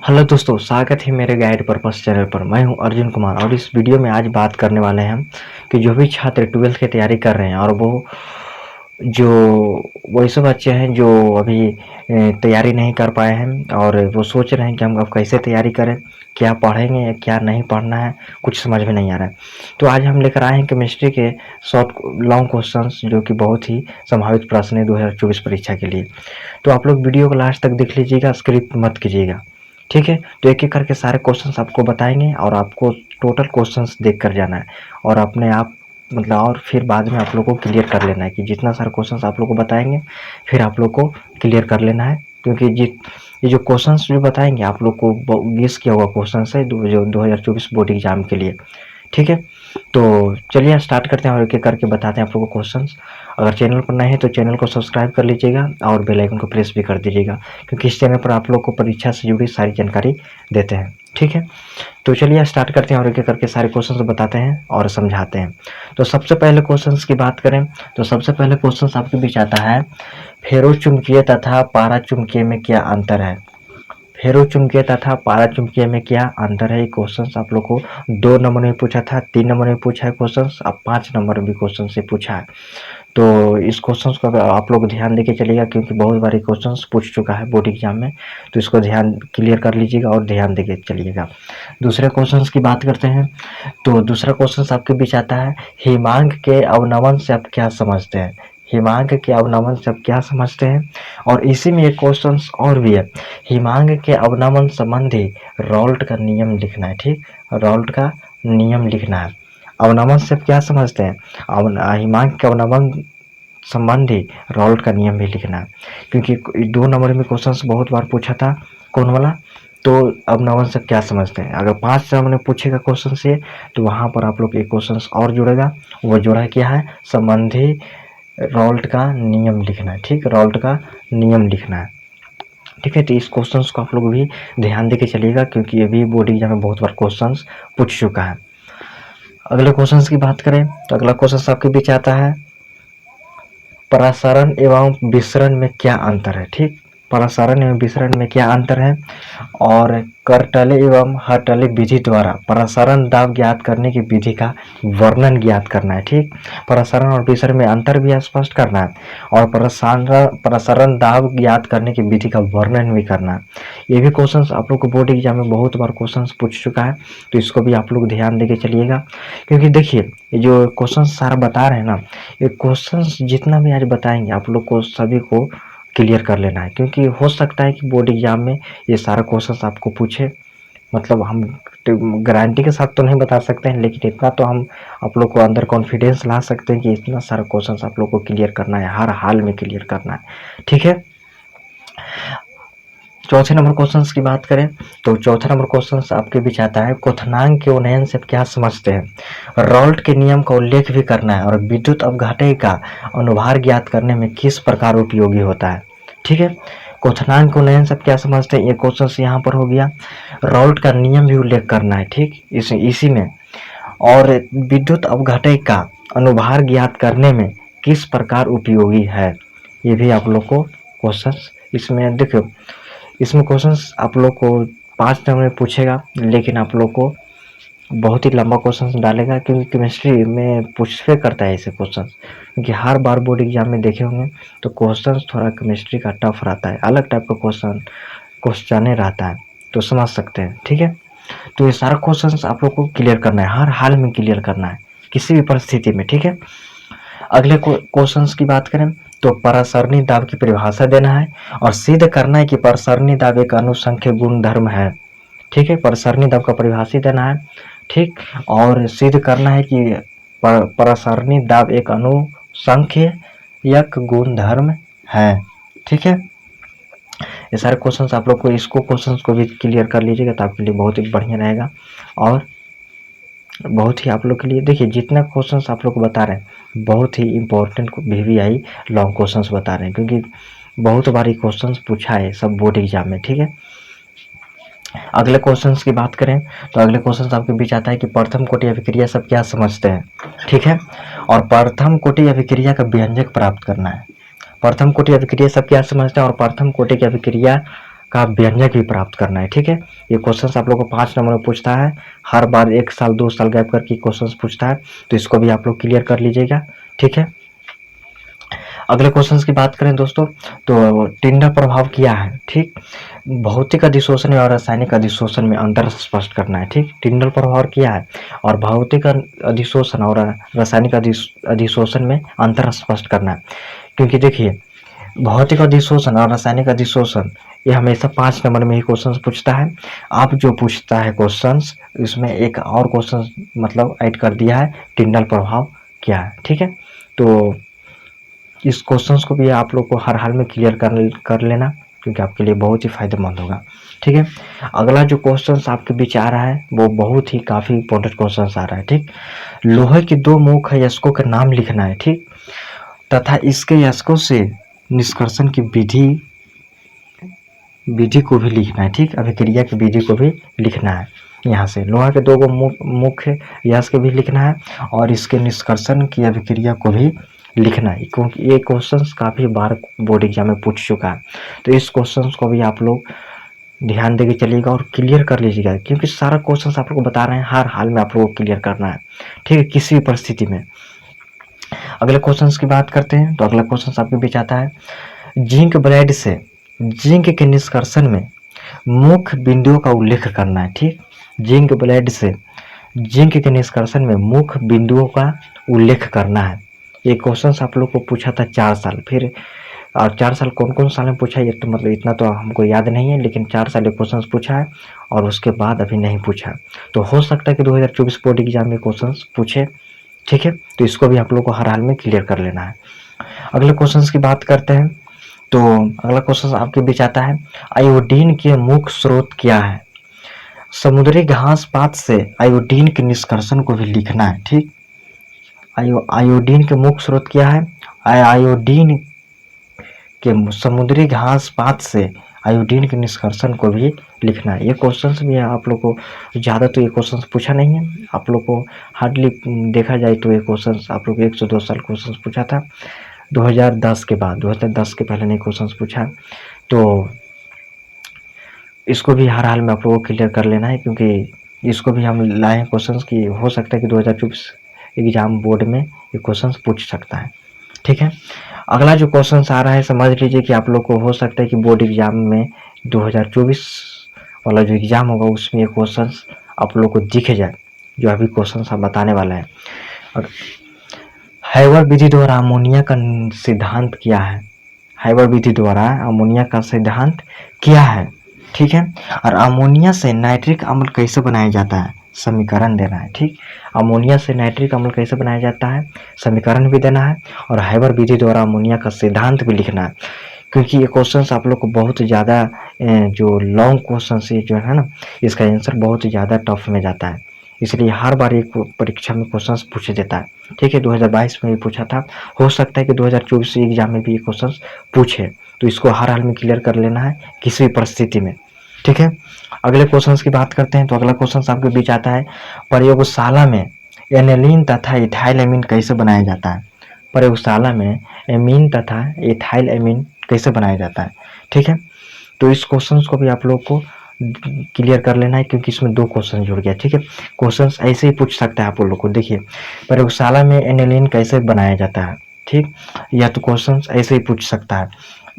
Hello दोस्तों, स्वागत है मेरे गाइड पर्पस चैनल पर। मैं हूं अर्जुन कुमार और इस वीडियो में आज बात करने वाले हैं हम कि जो भी छात्र 12th की तैयारी कर रहे हैं और जो वही सब बच्चे हैं जो अभी तैयारी नहीं कर पाए हैं और वो सोच रहे हैं कि हम अब कैसे तैयारी करें, क्या पढ़ेंगे या क्या नहीं पढ़ना है, कुछ समझ में नहीं आ रहा है। तो आज हम लेकर आए हैं केमिस्ट्री के शॉर्ट लॉन्ग क्वेश्चंस जो कि बहुत ही संभावित प्रश्न है 2024 परीक्षा के लिए। तो आप लोग वीडियो को लास्ट तक देख लीजिएगा, स्किप मत कीजिएगा, ठीक है। तो एक एक करके सारे क्वेश्चंस आपको बताएंगे और आपको टोटल क्वेश्चंस देख कर जाना है और अपने आप मतलब और फिर बाद में आप लोग को क्लियर कर लेना है कि जितना सारे क्वेश्चंस आप लोग को बताएंगे फिर आप लोग को क्लियर कर लेना है, क्योंकि ये जो क्वेश्चंस जो बताएंगे आप लोग को गेस किया हुआ क्वेश्चन है जो 2024 बोर्ड एग्जाम के लिए, ठीक है। तो चलिए स्टार्ट करते हैं और एक एक करके बताते हैं आप लोगों को क्वेश्चंस। अगर चैनल पर नए हैं तो चैनल को सब्सक्राइब कर लीजिएगा और बेल आइकन को प्रेस भी कर दीजिएगा, क्योंकि इस चैनल पर आप लोग को परीक्षा से जुड़ी सारी जानकारी देते हैं, ठीक है। तो चलिए स्टार्ट करते हैं और एक एक करके सारे क्वेश्चंस बताते हैं और समझाते हैं। तो सबसे पहले क्वेश्चंस की बात करें तो सबसे पहले क्वेश्चंस आपके बीच आता है, फेरोचुंबकीय तथा पाराचुंबकीय में क्या अंतर है। फेरोचुंबकीय तथा पाराचुंबकीय में क्या अंतर है, ये क्वेश्चन आप लोग को 2 नंबर में पूछा था, 3 नंबर में पूछा है क्वेश्चन, अब 5 नंबर में भी क्वेश्चन से पूछा है। तो इस क्वेश्चन को आप लोग ध्यान देके चलिएगा, क्योंकि बहुत बारी क्वेश्चन पूछ चुका है बोर्ड एग्जाम में, तो इसको ध्यान क्लियर कर लीजिएगा और ध्यान देके चलिएगा। दूसरे क्वेश्चन की बात करते हैं तो दूसरा क्वेश्चन आपके बीच आता है, हिमांक के अवनमन से आप क्या समझते हैं। हिमांक के अवनमन से आप क्या समझते हैं। और इसी में एक क्वेश्चन और भी है, हिमांक के अवनमन संबंधी रॉल्ट का नियम लिखना है, ठीक, रॉल्ट का नियम लिखना है। अवनमन से आप क्या समझते हैं, हिमांक के अवनमन संबंधी रॉल्ट का नियम भी लिखना है, क्योंकि 2 नंबर में क्वेश्चन बहुत बार पूछा था कौन वाला, तो अवनमन से क्या समझते हैं। अगर 5 नंबर में पूछेगा क्वेश्चन से तो वहाँ पर आप लोग एक क्वेश्चन और जुड़ेगा, वो जुड़ा क्या है, संबंधी रॉल्ट का नियम लिखना है, ठीक, रॉल्ट का नियम लिखना है, ठीक है। तो इस क्वेश्चंस को आप लोग भी ध्यान देके चलिएगा, क्योंकि ये भी बोर्ड एग्जाम में बहुत बार क्वेश्चंस पूछ चुका है। अगले क्वेश्चंस की बात करें तो अगला क्वेश्चन आपके बीच आता है, प्रसारण एवं विसरण में क्या अंतर है, ठीक, प्रसारण एवं विसरण में क्या अंतर है। और करटले एवं हर्टले विधि द्वारा प्रसारण दाब ज्ञात करने की विधि का वर्णन ज्ञात करना है, ठीक, प्रसारण और विसरण में अंतर भी स्पष्ट करना है और प्रसारण दाब ज्ञात करने की विधि का वर्णन भी करना है। ये भी क्वेश्चंस आप लोग को बोर्ड एग्जाम में बहुत बार क्वेश्चंस पूछ चुका है, तो इसको भी आप लोग ध्यान देके चलिएगा, क्योंकि देखिए ये जो क्वेश्चंस सारा बता रहे हैं ना, ये क्वेश्चंस जितना भी आज बताएंगे आप लोग को सभी को क्लियर कर लेना है, क्योंकि हो सकता है कि बोर्ड एग्जाम में ये सारा क्वेश्चंस आपको पूछे। मतलब हम गारंटी के साथ तो नहीं बता सकते हैं, लेकिन इतना तो हम आप लोग को अंदर कॉन्फिडेंस ला सकते हैं कि इतना सारा क्वेश्चंस आप लोग को क्लियर करना है, हर हाल में क्लियर करना है, ठीक है। चौथे नंबर क्वेश्चन की बात करें तो चौथा नंबर क्वेश्चन आपके बीच आता है, क्वथनांक के उन्नयन से क्या समझते हैं। रॉल्ट के नियम का उल्लेख भी करना है और विद्युत अपघटय का अनुभार ज्ञात करने में किस प्रकार उपयोगी होता है, ठीक है। क्वथनांक के उन्नयन से क्या समझते हैं, ये क्वेश्चन यहाँ पर हो गया। रॉल्ट का नियम भी उल्लेख करना है, ठीक, इसी में, और विद्युत अपघटय का अनुभार ज्ञात करने में किस प्रकार उपयोगी है, ये भी आप लोग को क्वेश्चन इसमें देखो। इसमें क्वेश्चंस आप लोग को 5 नंबर में पूछेगा, लेकिन आप लोग को बहुत ही लंबा क्वेश्चन डालेगा, क्योंकि केमिस्ट्री में पूछे करता है ऐसे क्वेश्चन, क्योंकि हर बार बोर्ड एग्जाम में देखे होंगे तो क्वेश्चन थोड़ा केमिस्ट्री का टफ रहता है, अलग टाइप का क्वेश्चन रहता है, तो समझ सकते हैं, ठीक है। तो ये सारा क्वेश्चन आप लोग को क्लियर करना है, हर हाल में क्लियर करना है, किसी भी परिस्थिति में, ठीक है। अगले क्वेश्चंस की बात करें तो परासरणी दाब की परिभाषा देना है और सिद्ध करना है कि परासरणी दाब एक अनुसंख्य गुणधर्म है, ठीक है, परासरणी दाब का परिभाषित देना है, ठीक, और सिद्ध करना है कि परासरणी दाब एक अनुसंख्यक गुणधर्म है, ठीक है। ये सारे क्वेश्चंस आप लोग को इसको क्वेश्चंस को भी क्लियर कर लीजिएगा तो आपके लिए बहुत ही बढ़िया रहेगा और बहुत ही आप लोग के लिए, देखिए जितना क्वेश्चंस आप लोग को बता रहे हैं बहुत ही इंपॉर्टेंट VVI लॉन्ग क्वेश्चंस बता रहे हैं, क्योंकि बहुत बारी क्वेश्चंस पूछा है सब बोर्ड एग्जाम में, ठीक है। अगले क्वेश्चंस की बात करें तो अगले क्वेश्चंस आपके बीच आता है कि प्रथम कोटि अभिक्रिया सब क्या समझते हैं, ठीक है, और प्रथम कोटि अभिक्रिया का व्यंजक प्राप्त करना है। प्रथम कोटि अभिक्रिया सब क्या समझते हैं और प्रथम कोटि की अभिक्रिया का व्यंजक भी प्राप्त करना है। ठीक है, ये क्वेश्चन आप लोग को 5 नंबर में पूछता है, हर बार 1 साल 2 साल गैप करके क्वेश्चन पूछता है, तो इसको भी आप लोग क्लियर कर लीजिएगा। ठीक है, अगले क्वेश्चन की बात करें दोस्तों, तो टिंडल प्रभाव क्या है। ठीक, भौतिक अधिशोषण और रासायनिक अधिशोषण में अंतर स्पष्ट करना है। ठीक, टिंडल प्रभाव क्या है और भौतिक अधिशोषण और रासायनिक अधिशोषण में अंतर स्पष्ट करना है। क्योंकि देखिए, भौतिक अधिशोषण और रासायनिक अधिशोषण ये हमेशा 5 नंबर में ही क्वेश्चन पूछता है। अब जो पूछता है क्वेश्चन, इसमें एक और क्वेश्चन मतलब ऐड कर दिया है, टिंडल प्रभाव क्या है। ठीक है, तो इस क्वेश्चंस को भी आप लोग को हर हाल में क्लियर कर लेना, क्योंकि आपके लिए बहुत ही फायदेमंद होगा। ठीक है, अगला जो क्वेश्चंस आपके बीच आ रहा है वो बहुत ही काफ़ी इंपॉर्टेंट क्वेश्चंस आ रहा है। ठीक, लोहे की 2 मुख्य यस्कों का नाम लिखना है। ठीक, तथा इसके यस्कों से निष्कर्षण की विधि को भी लिखना है। ठीक, अभिक्रिया की विधि को भी लिखना है। यहाँ से लोहा के 2 मुख्य यस्क भी लिखना है और इसके निष्कर्षण की अभिक्रिया को भी लिखना है, क्योंकि ये क्वेश्चंस काफ़ी बार बोर्ड एग्जाम में पूछ चुका है। तो इस क्वेश्चंस को भी आप लोग ध्यान देके चलिएगा और क्लियर कर लीजिएगा, क्योंकि सारा क्वेश्चंस आप लोग को बता रहे हैं, हर हाल में आप लोगों को क्लियर करना है। ठीक है, किसी भी परिस्थिति में। अगले क्वेश्चंस की बात करते हैं, तो अगला क्वेश्चन आपके बीच आता है, जिंक ब्लेड से जिंक के निष्कर्षण में मुख्य बिंदुओं का उल्लेख करना है। ठीक, जिंक ब्लेड से जिंक के निष्कर्षण में मुख्य बिंदुओं का उल्लेख करना है। ये क्वेश्चन आप लोग को पूछा था 4 साल, फिर और 4 साल कौन कौन साल में पूछा है ये तो मतलब इतना तो हमको याद नहीं है, लेकिन 4 साल ये क्वेश्चन पूछा है और उसके बाद अभी नहीं पूछा। तो हो सकता है कि 2024 बोर्ड एग्जाम में क्वेश्चन पूछे। ठीक है, तो इसको भी आप लोग को हर हाल में क्लियर कर लेना है। अगले क्वेश्चन की बात करते हैं, तो अगला क्वेश्चन आपके बीच आता है, आयोडीन के मुख्य स्रोत क्या है। समुद्री घास पात से आयोडीन के निष्कर्षण को भी लिखना है। ठीक, आयोडीन के मुख्य स्रोत क्या है, आयोडीन के समुद्री घास पात से आयोडीन के निष्कर्षण को भी लिखना है। ये क्वेश्चंस भी आप लोग को ज़्यादा तो ये क्वेश्चंस पूछा नहीं है, आप लोग को हार्डली देखा जाए तो ये क्वेश्चंस आप लोग 1 से 2 साल क्वेश्चंस पूछा था, 2010 के बाद, 2010 के पहले नहीं क्वेश्चंस पूछा। तो इसको भी हर हाल में आप लोगों को क्लियर कर लेना है, क्योंकि इसको भी हम लाए हैं क्वेश्चंस की, हो सकता है कि 2024 एग्जाम बोर्ड में ये क्वेश्चंस पूछ सकता है। ठीक है, अगला जो क्वेश्चन आ रहा है समझ लीजिए कि आप लोग को हो सकता है कि बोर्ड एग्जाम में 2024 वाला जो एग्जाम होगा उसमें ये क्वेश्चन आप लोग को दिखे जाए, जो अभी क्वेश्चन हम बताने वाला है। और हैबर विधि द्वारा अमोनिया का सिद्धांत क्या है। हैबर विधि द्वारा अमोनिया का सिद्धांत क्या है। ठीक है, और अमोनिया से नाइट्रिक अम्ल कैसे बनाया जाता है, समीकरण देना है। ठीक, अमोनिया से नाइट्रिक अम्ल कैसे बनाया जाता है, समीकरण भी देना है, और हैबर विधि द्वारा अमोनिया का सिद्धांत भी लिखना है। क्योंकि ये क्वेश्चंस आप लोग को बहुत ज़्यादा जो लॉन्ग क्वेश्चन से जो है ना, इसका आंसर बहुत ज़्यादा टफ में जाता है, इसलिए हर बार एक परीक्षा में क्वेश्चंस पूछे देता है। ठीक है, 2022 में भी पूछा था, हो सकता है कि 2024 एग्जाम में भी ये क्वेश्चंस पूछे, तो इसको हर हाल में क्लियर कर लेना है किसी भी परिस्थिति में। ठीक है, अगले क्वेश्चंस की बात करते हैं, तो अगला क्वेश्चन आपके बीच आता है, प्रयोगशाला में एनिलीन तथा इथाइल एमीन कैसे बनाया जाता है। प्रयोगशाला में एमीन तथा इथाइल एमीन कैसे बनाया जाता है। ठीक है, तो इस क्वेश्चन को भी आप लोग को क्लियर कर लेना है, क्योंकि इसमें 2 क्वेश्चन जुड़ गया। ठीक है, क्वेश्चन ऐसे ही पूछ सकता है आप लोग को, देखिए प्रयोगशाला में एनिलीन कैसे बनाया जाता है। ठीक, या तो क्वेश्चन ऐसे ही पूछ सकता है,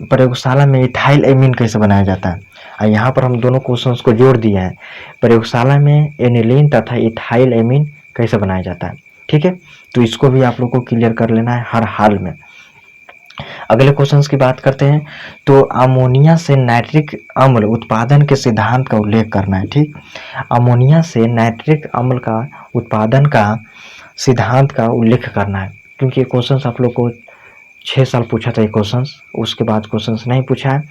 प्रयोगशाला में इथाइल एमीन कैसे बनाया जाता है। और यहाँ पर हम दोनों क्वेश्चंस को जोड़ दिए हैं, प्रयोगशाला में एनिलीन तथा इथाइल एमीन कैसे बनाया जाता है। ठीक है, तो इसको भी आप लोग को क्लियर कर लेना है हर हाल में। अगले क्वेश्चंस की बात करते हैं, तो अमोनिया से नाइट्रिक अम्ल उत्पादन के सिद्धांत का उल्लेख करना है। ठीक, अमोनिया से नाइट्रिक अम्ल का उत्पादन का सिद्धांत का उल्लेख करना है, क्योंकि ये क्वेश्चंस आप लोग को 6 साल पूछा था ये क्वेश्चंस, उसके बाद क्वेश्चंस नहीं पूछा है।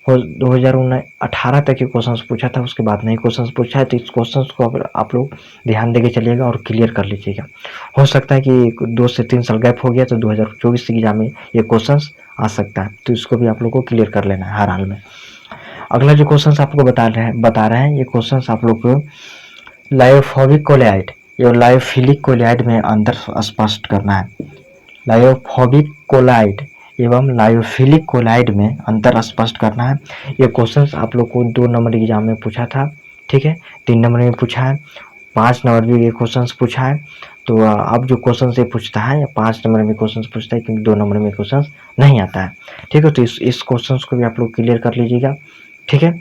2018 तक ये क्वेश्चंस पूछा था, उसके बाद नहीं क्वेश्चंस पूछा है। तो इस क्वेश्चंस को आप लोग ध्यान देके चलिएगा और क्लियर कर लीजिएगा। हो सकता है कि 2 से 3 साल गैप हो गया तो 2024 एग्जाम में ये क्वेश्चंस आ सकता है, तो इसको भी आप लोग को क्लियर कर लेना है हर हाल में। अगला जो क्वेश्चन आपको बता रहे हैं ये क्वेश्चन आप लोग को लायोफोबिक कोलेआइड या लायोफिलिक कोलेआइड में अंतर स्पष्ट करना है। लायोफोबिक कोलेआइड एवं लायोफिलिक कोलाइड में अंतर स्पष्ट करना है। ये क्वेश्चंस आप लोग को 2 नंबर एग्जाम में पूछा था, ठीक है, 3 नंबर में पूछा है, 5 नंबर में ये क्वेश्चंस पूछा है। तो अब जो क्वेश्चन से पूछता है, 5 नंबर में क्वेश्चन पूछता है, क्योंकि 2 नंबर में क्वेश्चन नहीं आता है, ठीक है। तो इस क्वेश्चन को भी आप लोग क्लियर कर लीजिएगा, ठीक है।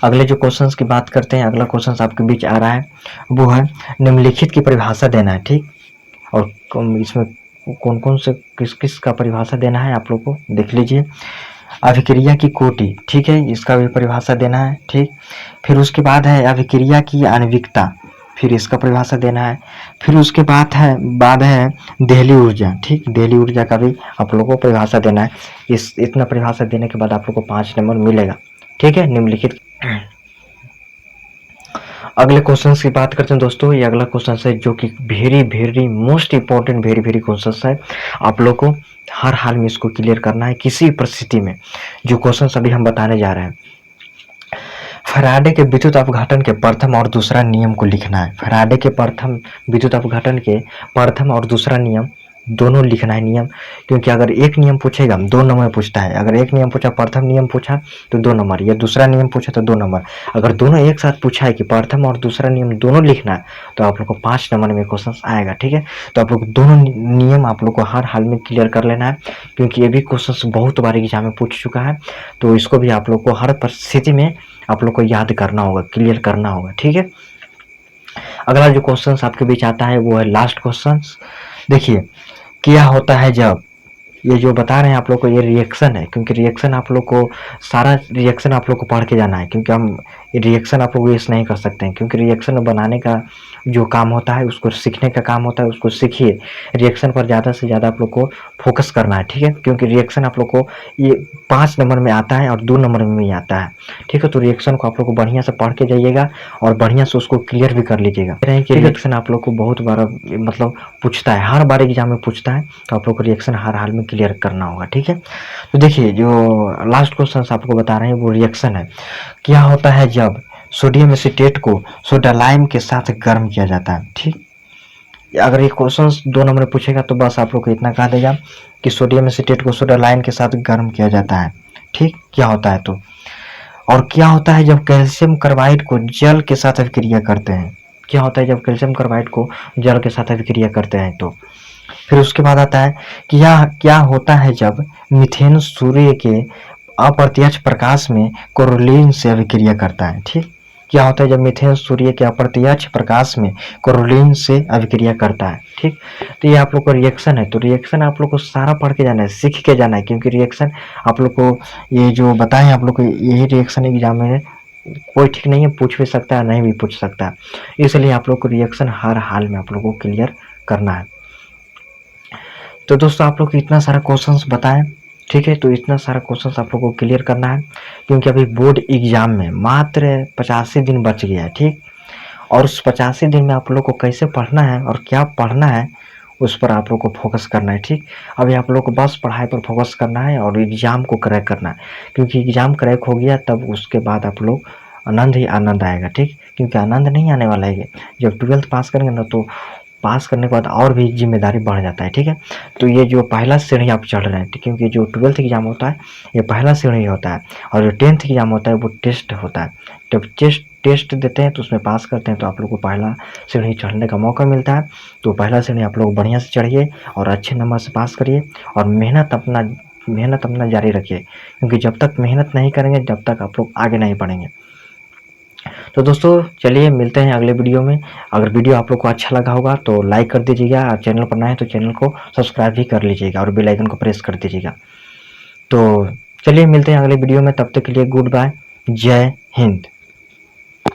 अगले जो क्वेश्चंस की बात करते हैं, अगला क्वेश्चन आपके बीच आ रहा है, वो है निम्नलिखित की परिभाषा देना है, ठीक। और इसमें कौन कौन से किस किस का परिभाषा देना है आप लोग को देख लीजिए। अभिक्रिया की कोटि, ठीक है, इसका भी परिभाषा देना है, ठीक। फिर उसके बाद है अभिक्रिया की आणविकता, फिर इसका परिभाषा देना है। फिर उसके बाद है देहली ऊर्जा, ठीक, देहली ऊर्जा का भी आप लोगों को परिभाषा देना है। इतना परिभाषा देने के बाद आप लोग को 5 नंबर मिलेगा, ठीक है, निम्नलिखित। अगले क्वेश्चन की बात करते हैं दोस्तों। ये अगला क्वेश्चन है जो कि very most important very question है। आप लोग को हर हाल में इसको क्लियर करना है किसी परिस्थिति में। जो क्वेश्चन अभी हम बताने जा रहे हैं, फैराडे के विद्युत अपघटन के प्रथम और दूसरा नियम को लिखना है। फैराडे के प्रथम विद्युत अपघटन के प्रथम और दूसरा नियम दोनों लिखना है नियम, क्योंकि अगर एक नियम पूछेगा 2 नंबर पूछता है। अगर एक नियम पूछा, प्रथम नियम पूछा तो 2 नंबर, या दूसरा नियम पूछा तो 2 नंबर। अगर दोनों एक साथ पूछा है कि प्रथम और दूसरा नियम दोनों लिखना है, तो आप लोग को 5 नंबर में क्वेश्चन आएगा, ठीक है। तो आप लोग दोनों नियम आप लोग को हर हाल में क्लियर कर लेना है, क्योंकि ये भी क्वेश्चन बहुत बार एग्जाम में पूछ चुका है। तो इसको भी आप लोग को हर परिस्थिति में आप लोग को याद करना होगा, क्लियर करना होगा, ठीक है। अगला जो क्वेश्चन आपके बीच आता है वो है लास्ट क्वेश्चन। देखिए, क्या होता है जब, ये जो बता रहे हैं आप लोग को, ये रिएक्शन है, क्योंकि रिएक्शन आप लोग को सारा रिएक्शन आप लोग को पढ़ के जाना है, क्योंकि हम रिएक्शन आप लोग वेस्ट नहीं कर सकते हैं, क्योंकि रिएक्शन बनाने का जो काम होता है उसको सीखने का काम होता है, उसको सीखिए। रिएक्शन पर ज़्यादा से ज़्यादा आप लोग को फोकस करना है, ठीक है, क्योंकि रिएक्शन आप लोग को ये 5 नंबर में आता है और 2 नंबर में ही आता है, ठीक है। तो रिएक्शन को आप लोग को बढ़िया से पढ़ के जाइएगा और बढ़िया से उसको क्लियर भी कर लीजिएगा। रिएक्शन आप लोग को बहुत बार मतलब पूछता है, हर बार एग्जाम में पूछता है, तो आप लोग को रिएक्शन हर हाल में क्लियर करना होगा, ठीक है। तो देखिए, जो लास्ट क्वेश्चन आपको बता रहे हैं वो रिएक्शन है। क्या होता है जब सोडियम एसीटेट को सोडा लाइम के साथ गर्म किया जाता है, ठीक। अगर ये क्वेश्चन 2 नंबर में पूछेगा तो बस आप लोग को इतना कह देगा कि सोडियम एसीटेट को सोडा लाइम के साथ गर्म किया जाता है, ठीक। क्या होता है तो, और क्या होता है जब कैल्शियम कार्बाइड को जल के साथ अभिक्रिया करते हैं। क्या होता है जब कैल्शियम कार्बाइड को जल के साथ अभिक्रिया करते हैं तो। फिर उसके बाद आता है कि क्या होता है जब मीथेन सूर्य के अप्रत्यक्ष प्रकाश में कोरोलिन से अभिक्रिया करता है, ठीक। क्या होता है जब मीथेन सूर्य के अप्रत्यक्ष प्रकाश में कोरोलिन से अभिक्रिया करता है, ठीक। तो ये आप लोग को रिएक्शन है। तो रिएक्शन आप लोग को सारा पढ़ के जाना है, सीख के जाना है, क्योंकि रिएक्शन आप लोग को ये जो बताएं आप लोग को, यही रिएक्शन एग्जाम में कोई ठीक नहीं है, पूछ भी सकता है, नहीं भी पूछ सकता है, इसलिए आप लोग को रिएक्शन हर हाल में आप लोग को क्लियर करना है। तो दोस्तों, आप लोग को इतना सारा क्वेश्चंस बताएं, ठीक है। तो इतना सारा क्वेश्चंस आप लोग को क्लियर करना है, क्योंकि अभी बोर्ड एग्जाम में मात्र 85 दिन बच गया है, ठीक। और उस 85 दिन में आप लोग को कैसे पढ़ना है और क्या पढ़ना है उस पर आप लोग को फोकस करना है, ठीक। अभी आप लोग को बस पढ़ाई पर फोकस करना है और एग्जाम को क्रैक करना है, क्योंकि एग्जाम क्रैक हो गया तब उसके बाद आप लोग आनंद ही आनंद आएगा, ठीक। क्योंकि आनंद नहीं आने वाला है, जब 12th पास करेंगे ना, तो पास करने के बाद और भी जिम्मेदारी बढ़ जाता है, ठीक है। तो ये जो पहला सीढ़ी आप चढ़ रहे हैं, ठीक, क्योंकि जो 12th एग्जाम होता है ये पहला सीढ़ी होता है, और जो 10th एग्जाम होता है वो टेस्ट होता है। जब टेस्ट देते हैं तो उसमें पास करते हैं तो आप लोग को पहला सीढ़ी चढ़ने का मौका मिलता है। तो पहला सीढ़ी आप लोग बढ़िया से चढ़िए और अच्छे नंबर से पास करिए, और मेहनत अपना जारी रखिए, क्योंकि जब तक मेहनत नहीं करेंगे जब तक आप लोग आगे नहीं बढ़ेंगे। तो दोस्तों, चलिए मिलते हैं अगले वीडियो में। अगर वीडियो आप लोग को अच्छा लगा होगा तो लाइक कर दीजिएगा, और चैनल पर नए हैं तो चैनल को सब्सक्राइब भी कर लीजिएगा और बेल आइकन को प्रेस कर दीजिएगा। तो चलिए मिलते हैं अगले वीडियो में, तब तक के लिए गुड बाय, जय हिंद।